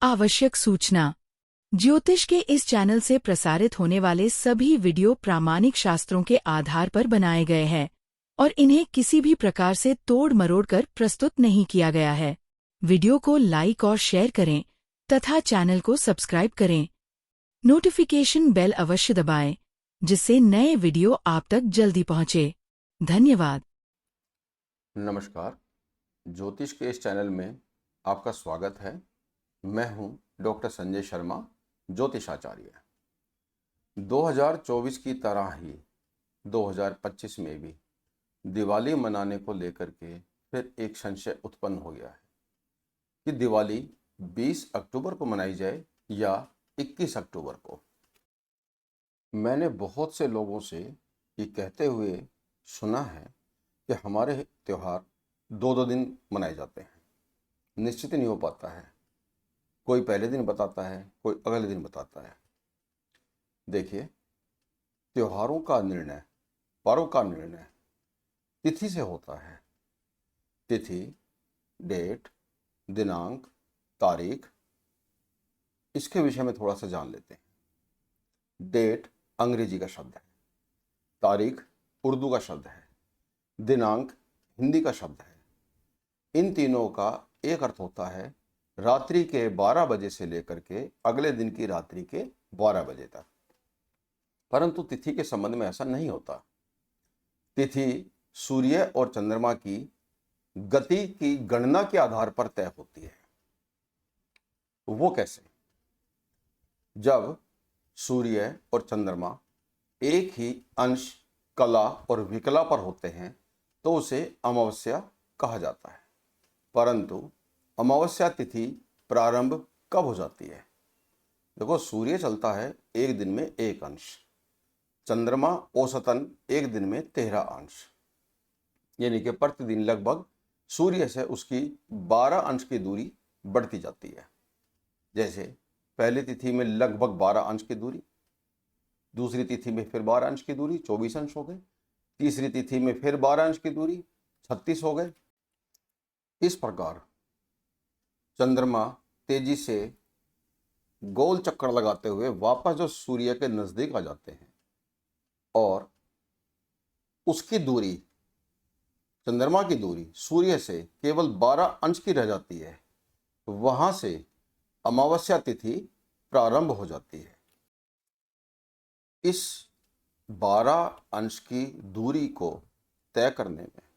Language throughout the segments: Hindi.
आवश्यक सूचना। ज्योतिष के इस चैनल से प्रसारित होने वाले सभी वीडियो प्रामाणिक शास्त्रों के आधार पर बनाए गए हैं और इन्हें किसी भी प्रकार से तोड़ मरोड़ कर प्रस्तुत नहीं किया गया है। वीडियो को लाइक और शेयर करें तथा चैनल को सब्सक्राइब करें। नोटिफिकेशन बेल अवश्य दबाएं, जिससे नए वीडियो आप तक जल्दी पहुंचे। धन्यवाद। नमस्कार, ज्योतिष के इस चैनल में आपका स्वागत है। मैं हूं डॉक्टर संजय शर्मा, ज्योतिषाचार्य। 2024 की तरह ही 2025 में भी दिवाली मनाने को लेकर के फिर एक संशय उत्पन्न हो गया है कि दिवाली 20 अक्टूबर को मनाई जाए या 21 अक्टूबर को। मैंने बहुत से लोगों से ये कहते हुए सुना है कि हमारे त्यौहार दो दो दिन मनाए जाते हैं, निश्चित नहीं हो पाता है। कोई पहले दिन बताता है, कोई अगले दिन बताता है। देखिए, त्योहारों का निर्णय, पर्व का निर्णय तिथि से होता है। तिथि, डेट, दिनांक, तारीख, इसके विषय में थोड़ा सा जान लेते हैं। डेट अंग्रेजी का शब्द है, तारीख उर्दू का शब्द है, दिनांक हिंदी का शब्द है। इन तीनों का एक अर्थ होता है रात्रि के 12 बजे से लेकर के अगले दिन की रात्रि के 12 बजे तक। परंतु तिथि के संबंध में ऐसा नहीं होता। तिथि सूर्य और चंद्रमा की गति की गणना के आधार पर तय होती है। वो कैसे? जब सूर्य और चंद्रमा एक ही अंश, कला और विकला पर होते हैं तो उसे अमावस्या कहा जाता है। परंतु अमावस्या तिथि प्रारंभ कब हो जाती है? देखो, सूर्य चलता है एक दिन में 1 अंश, चंद्रमा औसतन एक दिन में 13 अंश, यानी कि प्रतिदिन लगभग सूर्य से उसकी 12 अंश की दूरी बढ़ती जाती है। जैसे पहली तिथि में लगभग 12 अंश की दूरी, दूसरी तिथि में फिर 12 अंश की दूरी, 24 अंश हो गए। तीसरी तिथि में फिर 12 अंश की दूरी, 36 हो गए। इस प्रकार चंद्रमा तेजी से गोल चक्कर लगाते हुए वापस जो सूर्य के नजदीक आ जाते हैं और उसकी दूरी, चंद्रमा की दूरी सूर्य से केवल 12 अंश की रह जाती है, वहां से अमावस्या तिथि प्रारंभ हो जाती है। इस 12 अंश की दूरी को तय करने में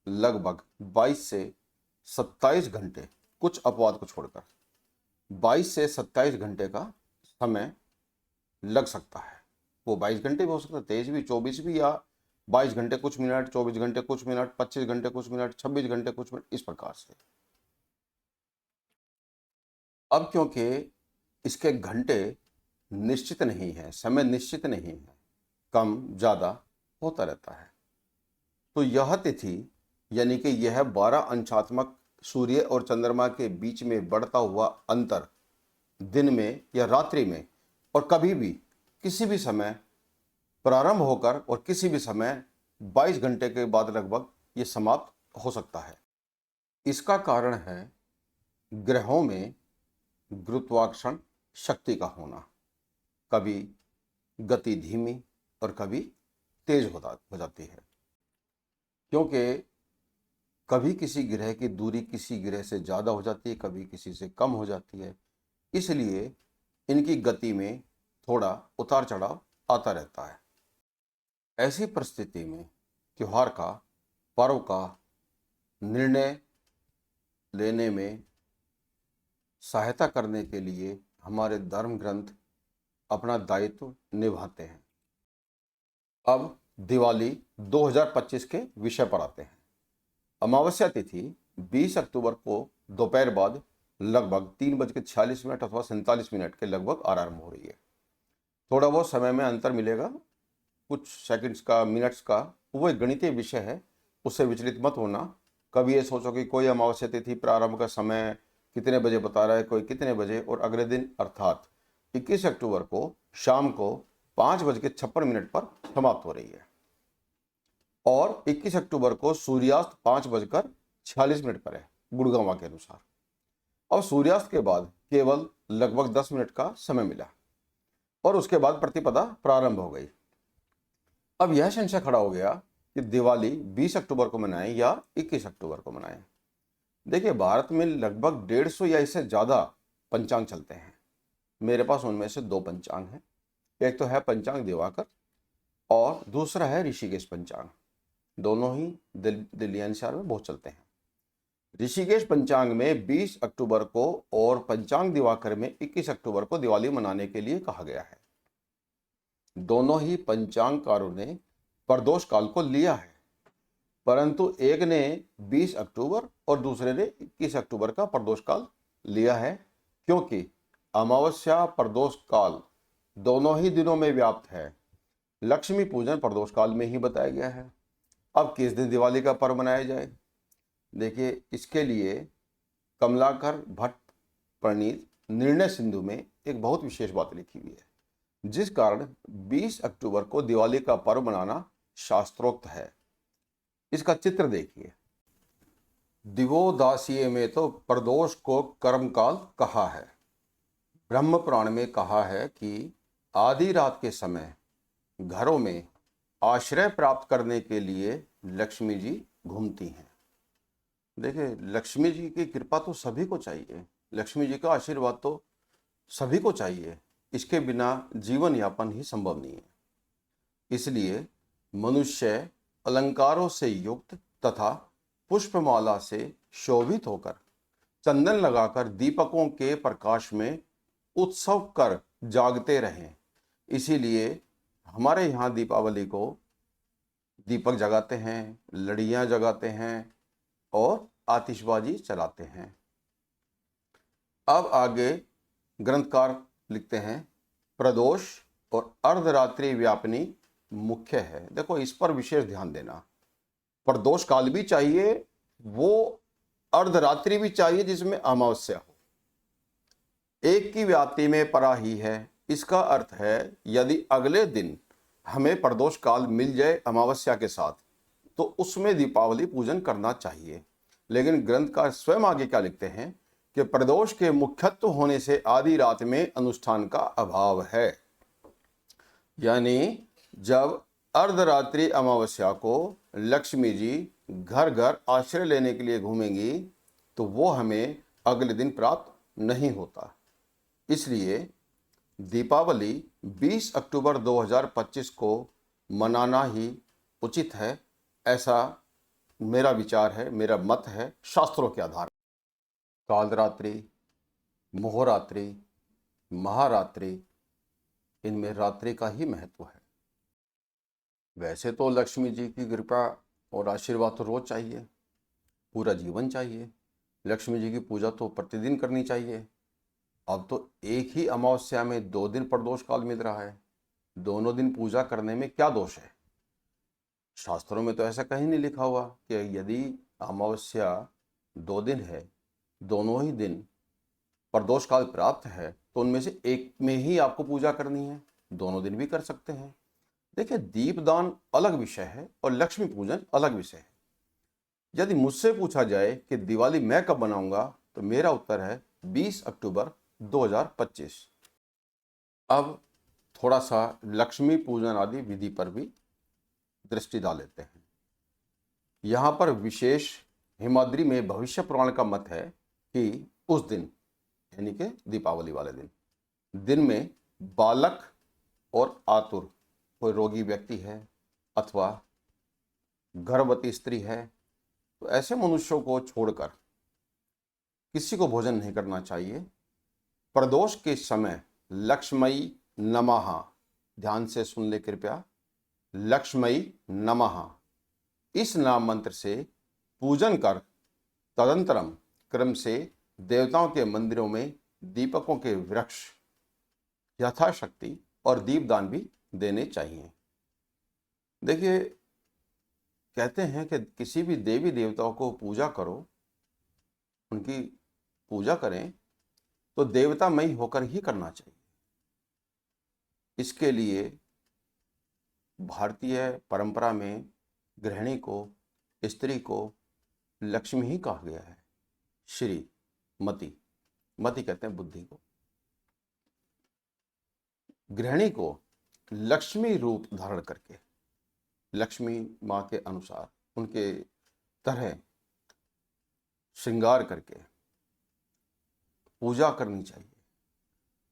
लगभग 22 से 27 घंटे, कुछ अपवाद को छोड़कर 22 से 27 घंटे का समय लग सकता है। वो 22 घंटे भी हो सकता है, तेज भी, 24 भी, या 22 घंटे कुछ मिनट, 24 घंटे कुछ मिनट, 25 घंटे कुछ मिनट, 26 घंटे कुछ मिनट, इस प्रकार से। अब क्योंकि इसके घंटे निश्चित नहीं है, समय निश्चित नहीं है, कम ज्यादा होता रहता है, तो यह तिथि यानी कि यह 12 अंशात्मक सूर्य और चंद्रमा के बीच में बढ़ता हुआ अंतर दिन में या रात्रि में और कभी भी किसी भी समय प्रारंभ होकर और किसी भी समय 22 घंटे के बाद लगभग ये समाप्त हो सकता है। इसका कारण है ग्रहों में गुरुत्वाकर्षण शक्ति का होना। कभी गति धीमी और कभी तेज हो जाती है, क्योंकि कभी किसी ग्रह की दूरी किसी ग्रह से ज़्यादा हो जाती है, कभी किसी से कम हो जाती है। इसलिए इनकी गति में थोड़ा उतार चढ़ाव आता रहता है। ऐसी परिस्थिति में त्योहार का, पर्व का निर्णय लेने में सहायता करने के लिए हमारे धर्म ग्रंथ अपना दायित्व निभाते हैं। अब दिवाली 2025 के विषय पर आते हैं। अमावस्या तिथि 20 अक्टूबर को दोपहर बाद लगभग 3:46 अथवा 47 के लगभग आरंभ हो रही है। थोड़ा बहुत समय में अंतर मिलेगा, कुछ सेकंड्स का, मिनट्स का। वो एक गणितीय विषय है, उससे विचलित मत होना। कभी ये सोचो कि कोई अमावस्या तिथि प्रारंभ का समय कितने बजे बता रहा है, कोई कितने बजे, और अगले दिन अर्थात 21 अक्टूबर को शाम को 5:56 पर समाप्त हो रही है। और 21 अक्टूबर को सूर्यास्त 5:46 पर है गुड़गांवा के अनुसार। अब सूर्यास्त के बाद केवल लगभग 10 मिनट का समय मिला और उसके बाद प्रतिपदा प्रारंभ हो गई। अब यह संशय खड़ा हो गया कि दिवाली 20 अक्टूबर को मनाएं या 21 अक्टूबर को मनाएं। देखिए, भारत में लगभग 150 या इससे ज़्यादा पंचांग चलते हैं। मेरे पास उनमें से 2 पंचांग हैं। एक तो है पंचांग दिवाकर और दूसरा है ऋषिकेश पंचांग। दोनों ही दिल्ली एनसीआर में बहुत चलते हैं। ऋषिकेश पंचांग में 20 अक्टूबर को और पंचांग दिवाकर में 21 अक्टूबर को दिवाली मनाने के लिए कहा गया है। दोनों ही पंचांगकारों ने प्रदोष काल को लिया है, परंतु एक ने 20 अक्टूबर और दूसरे ने 21 अक्टूबर का प्रदोष काल लिया है, क्योंकि अमावस्या प्रदोष काल दोनों ही दिनों में व्याप्त है। लक्ष्मी पूजन प्रदोष काल में ही बताया गया है। अब किस दिन दिवाली का पर्व मनाया जाए? देखिए, इसके लिए कमलाकर भट्ट प्रणीत निर्णय सिंधु में एक बहुत विशेष बात लिखी हुई है, जिस कारण 20 अक्टूबर को दिवाली का पर्व मनाना शास्त्रोक्त है। इसका चित्र देखिए। दिवोदासीय में तो प्रदोष को कर्मकाल कहा है। ब्रह्म पुराण में कहा है कि आधी रात के समय घरों में आश्रय प्राप्त करने के लिए लक्ष्मी जी घूमती हैं। देखिए, लक्ष्मी जी की कृपा तो सभी को चाहिए, लक्ष्मी जी का आशीर्वाद तो सभी को चाहिए। इसके बिना जीवन यापन ही संभव नहीं है। इसलिए मनुष्य अलंकारों से युक्त तथा पुष्पमाला से शोभित होकर चंदन लगाकर दीपकों के प्रकाश में उत्सव कर जागते रहें। इसीलिए हमारे यहाँ दीपावली को दीपक जगाते हैं, लड़ियाँ जगाते हैं और आतिशबाजी चलाते हैं। अब आगे ग्रंथकार लिखते हैं, प्रदोष और अर्धरात्रि व्यापिनी मुख्य है। देखो, इस पर विशेष ध्यान देना। प्रदोष काल भी चाहिए, वो अर्धरात्रि भी चाहिए जिसमें अमावस्या हो। एक की व्याप्ति में परा ही है। इसका अर्थ है, यदि अगले दिन हमें प्रदोष काल मिल जाए अमावस्या के साथ, तो उसमें दीपावली पूजन करना चाहिए। लेकिन ग्रंथकार स्वयं आगे क्या लिखते हैं कि प्रदोष के मुख्यत्व होने से आधी रात में अनुष्ठान का अभाव है। यानी जब अर्धरात्रि अमावस्या को लक्ष्मी जी घर घर आश्रय लेने के लिए घूमेंगी, तो वो हमें अगले दिन प्राप्त नहीं होता। इसलिए दीपावली 20 अक्टूबर 2025 को मनाना ही उचित है, ऐसा मेरा विचार है, मेरा मत है शास्त्रों के आधार। कालरात्रि, मोहरात्रि, महारात्रि, इनमें रात्रि का ही महत्व है। वैसे तो लक्ष्मी जी की कृपा और आशीर्वाद तो रोज चाहिए, पूरा जीवन चाहिए। लक्ष्मी जी की पूजा तो प्रतिदिन करनी चाहिए। अब तो एक ही अमावस्या में 2 दिन प्रदोष काल मिल रहा है। दोनों दिन पूजा करने में क्या दोष है? शास्त्रों में तो ऐसा कहीं नहीं लिखा हुआ कि यदि अमावस्या 2 दिन है, दोनों ही दिन प्रदोष काल प्राप्त है, तो उनमें से एक में ही आपको पूजा करनी है। दोनों दिन भी कर सकते हैं। देखिए, दीपदान अलग विषय है और लक्ष्मी पूजन अलग विषय है। यदि मुझसे पूछा जाए कि दिवाली मैं कब मनाऊंगा, तो मेरा उत्तर है 20 अक्टूबर 2025। अब थोड़ा सा लक्ष्मी पूजन आदि विधि पर भी दृष्टि डाल लेते हैं। यहाँ पर विशेष हिमाद्री में भविष्य पुराण का मत है कि उस दिन, यानी कि दीपावली वाले दिन में बालक और आतुर, कोई रोगी व्यक्ति है अथवा गर्भवती स्त्री है, तो ऐसे मनुष्यों को छोड़कर किसी को भोजन नहीं करना चाहिए। प्रदोष के समय लक्ष्मी नमः, ध्यान से सुन ले कृपया, लक्ष्मी नमः इस नाम मंत्र से पूजन कर तदंतरम क्रम से देवताओं के मंदिरों में दीपकों के वृक्ष यथाशक्ति और दीपदान भी देने चाहिए। देखिए, कहते हैं कि किसी भी देवी देवताओं को पूजा करो, उनकी पूजा करें तो देवतामयी होकर ही करना चाहिए। इसके लिए भारतीय परंपरा में गृहिणी को, स्त्री को लक्ष्मी ही कहा गया है, श्रीमती। मति कहते हैं बुद्धि को। गृहिणी को लक्ष्मी रूप धारण करके, लक्ष्मी माँ के अनुसार उनके तरह श्रृंगार करके पूजा करनी चाहिए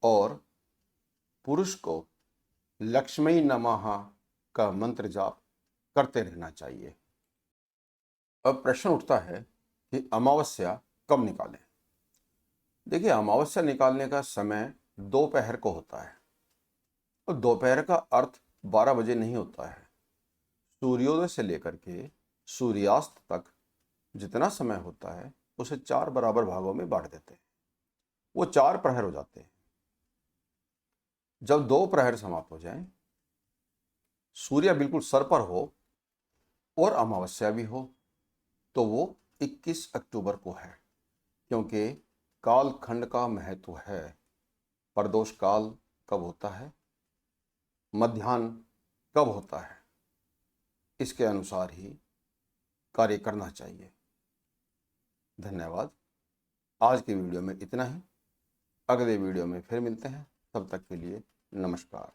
और पुरुष को लक्ष्मी नमः का मंत्र जाप करते रहना चाहिए। अब प्रश्न उठता है कि अमावस्या कब निकालें। देखिए, अमावस्या निकालने का समय दोपहर को होता है और दोपहर का अर्थ 12 बजे नहीं होता है। सूर्योदय से लेकर के सूर्यास्त तक जितना समय होता है उसे 4 बराबर भागों में बांट देते हैं। वो 4 प्रहर हो जाते हैं। जब 2 प्रहर समाप्त हो जाएं, सूर्य बिल्कुल सर पर हो और अमावस्या भी हो, तो वो 21 अक्टूबर को है, क्योंकि कालखंड का महत्व है। प्रदोष काल कब होता है, मध्याह्न कब होता है, इसके अनुसार ही कार्य करना चाहिए। धन्यवाद। आज की वीडियो में इतना ही। अगले वीडियो में फिर मिलते हैं। तब तक के लिए नमस्कार।